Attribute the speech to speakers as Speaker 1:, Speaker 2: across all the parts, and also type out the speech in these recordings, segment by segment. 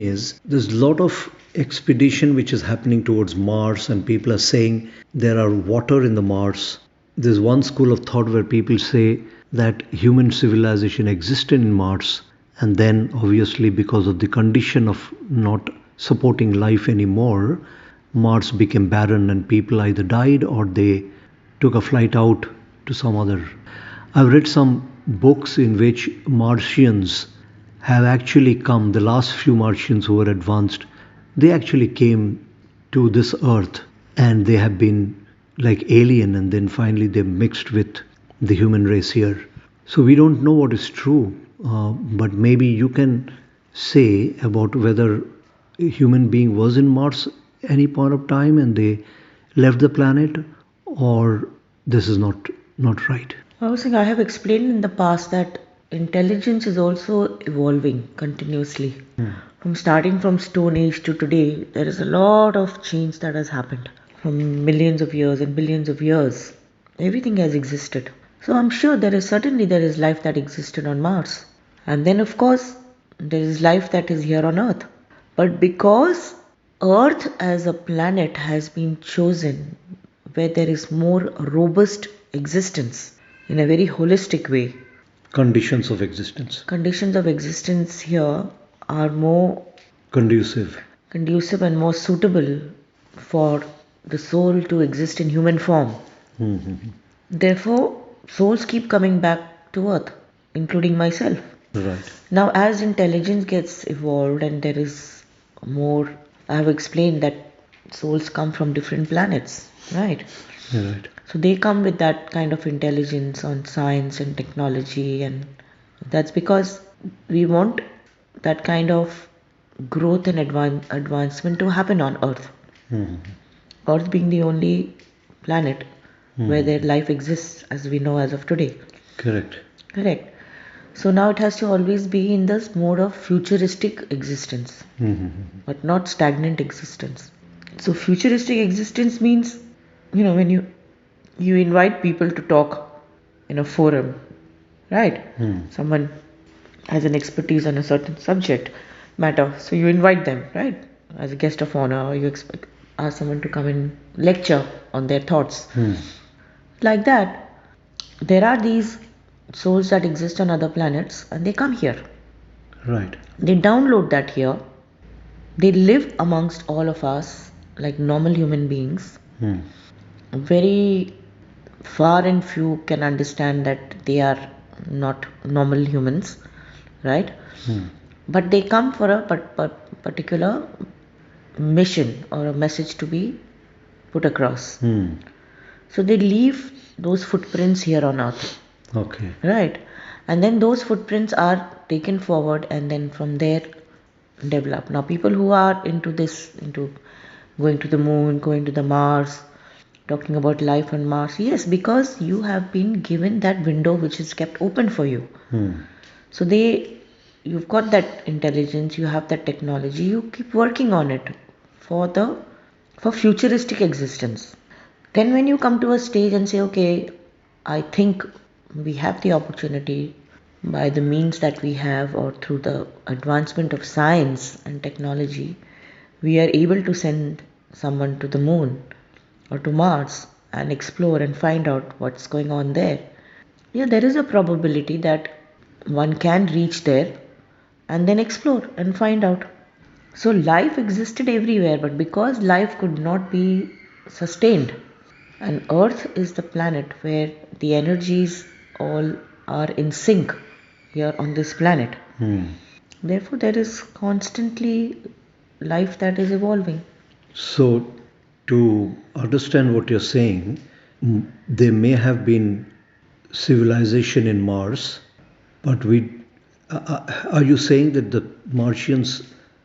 Speaker 1: is there's a lot of expedition which is happening towards Mars, and people are saying there are water in the Mars. There's one school of thought where people say that human civilization existed in Mars, and then obviously because of the condition of not supporting life anymore, Mars became barren and people either died or they took a flight out to some other. I've read some books in which Martians have actually come, the last few Martians who were advanced, they actually came to this earth and they have been like alien, and then finally they mixed with the human race here. So we don't know what is true, but maybe you can say about whether a human being was in Mars any point of time and they left the planet, or this is not right.
Speaker 2: I was saying I have explained in the past that intelligence is also evolving continuously. From starting from Stone Age to today, there is a lot of change that has happened. From millions of years and billions of years, everything has existed. So I'm sure there is life that existed on Mars. And then of course, there is life that is here on Earth. But because Earth as a planet has been chosen where there is more robust existence in a very holistic way,
Speaker 1: Conditions of existence.
Speaker 2: conditions of existence here are more
Speaker 1: Conducive.
Speaker 2: conducive and more suitable for the soul to exist in human form. Therefore, souls keep coming back to Earth, including myself.
Speaker 1: Right.
Speaker 2: Now, as intelligence gets evolved and there is more, I have explained that souls come from different planets, right?
Speaker 1: Right.
Speaker 2: So they come with that kind of intelligence on science and technology, and that's because we want that kind of growth and advancement to happen on Earth. Earth being the only planet where their life exists as we know as of today.
Speaker 1: Correct.
Speaker 2: Correct. So now it has to always be in this mode of futuristic existence, but not stagnant existence. So futuristic existence means, when you invite people to talk in a forum, right? Someone has an expertise on a certain subject matter, so you invite them, right? As a guest of honor, or ask someone to come and lecture on their thoughts. Like that, there are these souls that exist on other planets and they come here.
Speaker 1: Right.
Speaker 2: They download that here. They live amongst all of us like normal human beings. Very far and few can understand that they are not normal humans, right? But they come for a particular mission or a message to be put across. So they leave those footprints here on Earth.
Speaker 1: Okay.
Speaker 2: Right. And then those footprints are taken forward and then from there develop. Now people who are into going to the moon, going to the Mars, talking about life on Mars, yes, because you have been given that window which is kept open for you. So you've got that intelligence, you have that technology, you keep working on it for futuristic existence. Then when you come to a stage and say, okay, I think we have the opportunity by the means that we have or through the advancement of science and technology, we are able to send someone to the moon or to Mars and explore and find out what's going on there. Yeah, there is a probability that one can reach there and then explore and find out. So life existed everywhere, but because life could not be sustained, and Earth is the planet where the energies all are in sync here on this planet. Therefore, there is constantly life that is evolving.
Speaker 1: So, to understand what you're saying, there may have been civilization in Mars, but are you saying that the Martians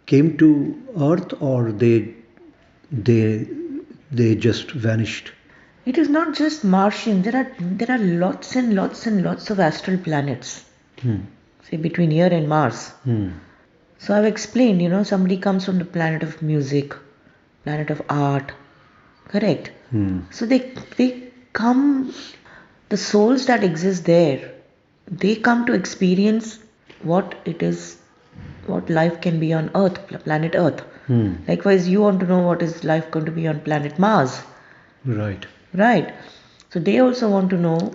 Speaker 1: came to Earth, or they just vanished?
Speaker 2: It is not just Martian. There are lots and lots and lots of astral planets. Say between here and Mars. So I've explained, somebody comes from the planet of music, planet of art, correct? So they come, the souls that exist there, they come to experience what it is what life can be on Earth, planet Earth. Likewise, you want to know what is life going to be on planet Mars.
Speaker 1: Right.
Speaker 2: Right. So they also want to know,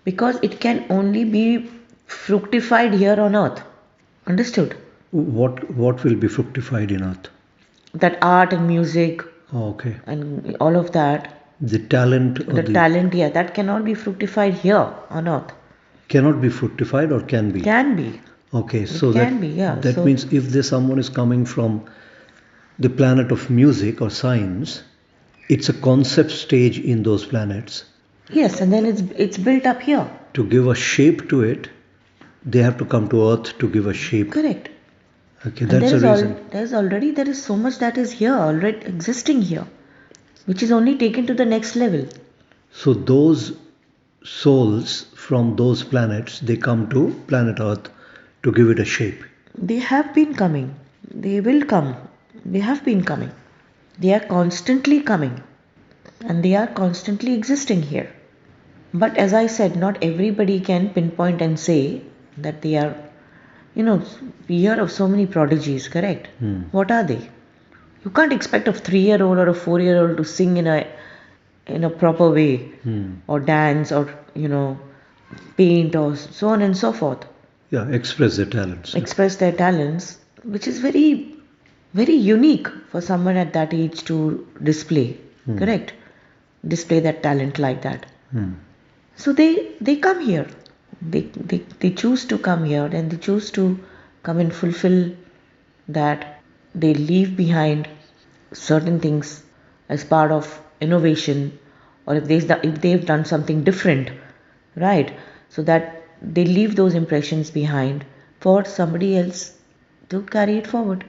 Speaker 2: because it can only be fructified here on Earth. Understood?
Speaker 1: What will be fructified in Earth?
Speaker 2: That art and music
Speaker 1: Okay.
Speaker 2: and all of that,
Speaker 1: The talent or
Speaker 2: the
Speaker 1: the
Speaker 2: talent, yeah, that cannot be fructified here on Earth.
Speaker 1: cannot be fructified or can be?
Speaker 2: Can be.
Speaker 1: Okay,
Speaker 2: It
Speaker 1: so
Speaker 2: can be, yeah.
Speaker 1: that
Speaker 2: So
Speaker 1: means if there's someone is coming from the planet of music or science, it's a concept stage in those planets.
Speaker 2: yes, and then it's built up here.
Speaker 1: To give a shape to it, they have to come to Earth to give a shape.
Speaker 2: Correct.
Speaker 1: Okay,
Speaker 2: And
Speaker 1: that's the reason.
Speaker 2: there is so much that is here already existing here, which is only taken to the next level.
Speaker 1: So those souls from those planets, they come to planet Earth to give it a shape.
Speaker 2: They have been coming. They will come. They have been coming. They are constantly coming. And they are constantly existing here. But as I said, not everybody can pinpoint and say that they are, we hear of so many prodigies, correct? What are they? You can't expect a 3-year-old or a 4-year-old to sing in a proper way, or dance, or paint, or so on and so forth.
Speaker 1: Yeah, express their talents.
Speaker 2: Express their talents, which is very, very unique for someone at that age to display. Correct? Display that talent like that. So they come here. They choose to come here, and they choose to come and fulfill that. They leave behind certain things as part of innovation, or if they've done something different, right? So that they leave those impressions behind for somebody else to carry it forward.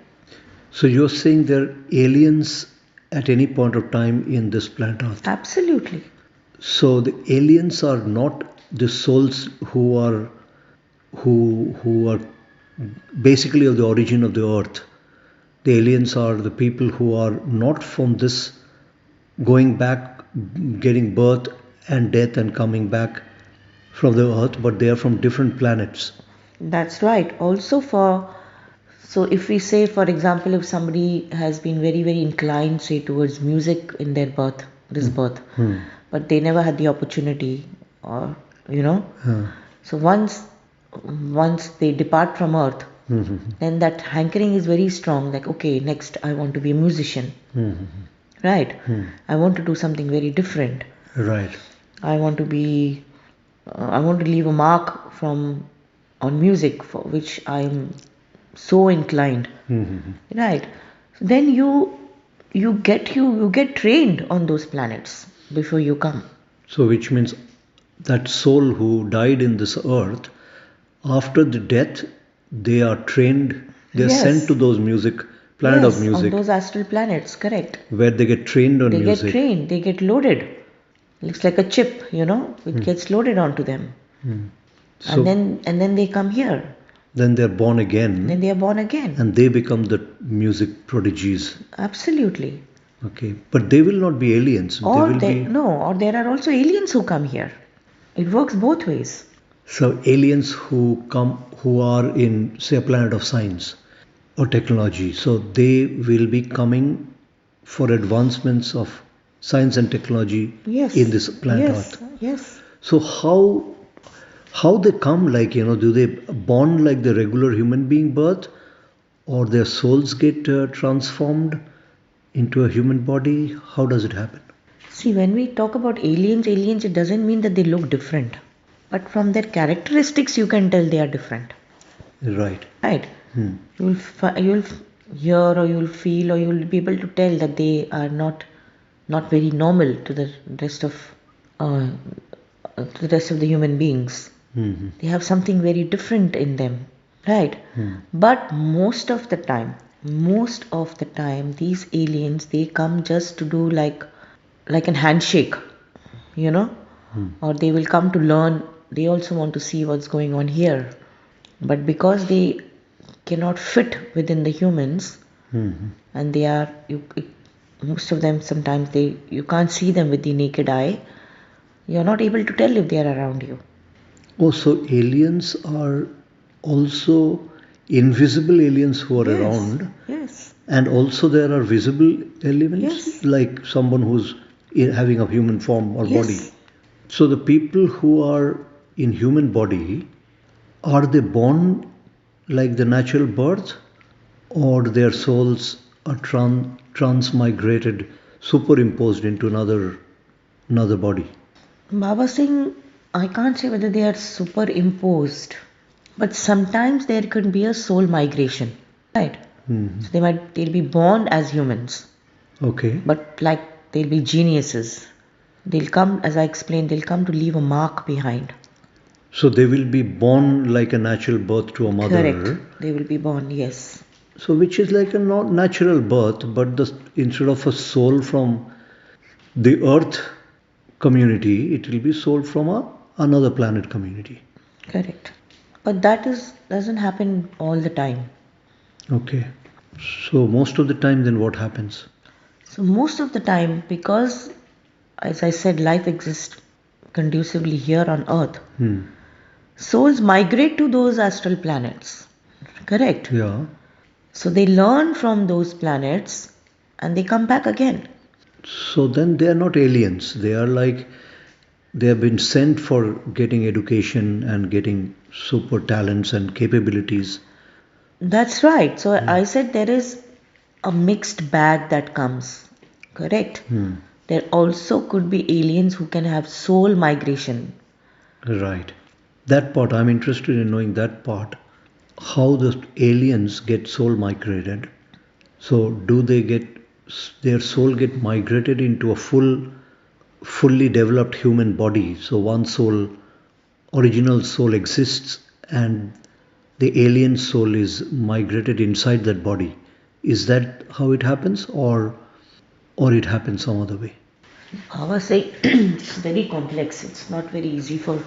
Speaker 1: So you're saying there are aliens at any point of time in this planet Earth?
Speaker 2: Absolutely.
Speaker 1: So the aliens are not the souls who are basically of the origin of the earth. The aliens are the people who are not from this, going back, getting birth and death and coming back from the earth, but they are from different planets.
Speaker 2: That's right. Also so if we say, for example, if somebody has been very, very inclined, say, towards music in their birth, but they never had the opportunity, or so once they depart from earth, then that hankering is very strong, like, okay, next I want to be a musician, right? I want to do something very different.
Speaker 1: Right.
Speaker 2: I want to leave a mark on music, for which I'm so inclined, right? So then you get trained on those planets before you come.
Speaker 1: So which means that soul who died in this earth, after the death, they are trained, they are
Speaker 2: Yes.
Speaker 1: sent to those planet of
Speaker 2: Yes, on
Speaker 1: music,
Speaker 2: those astral planets, correct.
Speaker 1: where they get trained on
Speaker 2: They
Speaker 1: music.
Speaker 2: get trained, they get loaded. Looks like a chip, it gets loaded onto them.
Speaker 1: So
Speaker 2: And then they come here.
Speaker 1: then they are born again,
Speaker 2: Then they are born again.
Speaker 1: and they become the music prodigies.
Speaker 2: Absolutely.
Speaker 1: Okay, but they will not be aliens.
Speaker 2: Or
Speaker 1: they will be
Speaker 2: or there are also aliens who come here. It works both ways.
Speaker 1: so aliens who come, who are in, say, a planet of science or technology. So they will be coming for advancements of science and technology
Speaker 2: Yes.
Speaker 1: in this planet
Speaker 2: Yes.
Speaker 1: Earth.
Speaker 2: Yes.
Speaker 1: So how they come, like, do they born like the regular human being birth, or their souls get transformed into a human body? How does it happen?
Speaker 2: See, when we talk about aliens, it doesn't mean that they look different. But from their characteristics, you can tell they are different.
Speaker 1: Right.
Speaker 2: Right? You'll hear, or you'll feel, or you'll be able to tell that they are not very normal to the rest of the human beings. They have something very different in them, right? But most of the time, these aliens, they come just to do like an handshake, or they will come to learn. They also want to see what's going on here, but because they cannot fit within the humans, and they are most of them, sometimes you can't see them with the naked eye. You're not able to tell if they are around you.
Speaker 1: Oh, so aliens are also invisible aliens who are
Speaker 2: Yes.
Speaker 1: around,
Speaker 2: Yes.
Speaker 1: and also there are visible elements
Speaker 2: Yes.
Speaker 1: like someone who's having a human form or body.
Speaker 2: Yes.
Speaker 1: So the people who are in human body, are they born like the natural birth, or their souls are transmigrated, superimposed into another body?
Speaker 2: Baba Singh, I can't say whether they are superimposed, but sometimes there could be a soul migration, right? So they'll be born as humans,
Speaker 1: Okay.
Speaker 2: but like they'll be geniuses. They'll come, as I explained, they'll come to leave a mark behind.
Speaker 1: So they will be born like a natural birth to a
Speaker 2: Correct.
Speaker 1: mother.
Speaker 2: They will be born, yes.
Speaker 1: So which is like a not natural birth, but instead of a soul from the earth community, it will be soul from another planet community.
Speaker 2: Correct. But doesn't happen all the time.
Speaker 1: Okay. So most of the time then what happens?
Speaker 2: So most of the time, because as I said, life exists conducively here on earth, souls migrate to those astral planets. Correct.
Speaker 1: Yeah.
Speaker 2: So they learn from those planets and they come back again.
Speaker 1: So then they are not aliens. They are like they have been sent for getting education and getting super talents and capabilities.
Speaker 2: That's right. So I said there is a mixed bag that comes. Correct. There also could be aliens who can have soul migration.
Speaker 1: Right. That part, I'm interested in knowing that part. How the aliens get soul migrated. So do they get their soul get migrated into a fully developed human body? So one soul, original soul exists, and the alien soul is migrated inside that body. Is that how it happens, or it happens some other way?
Speaker 2: I was saying it's very complex. It's not very easy for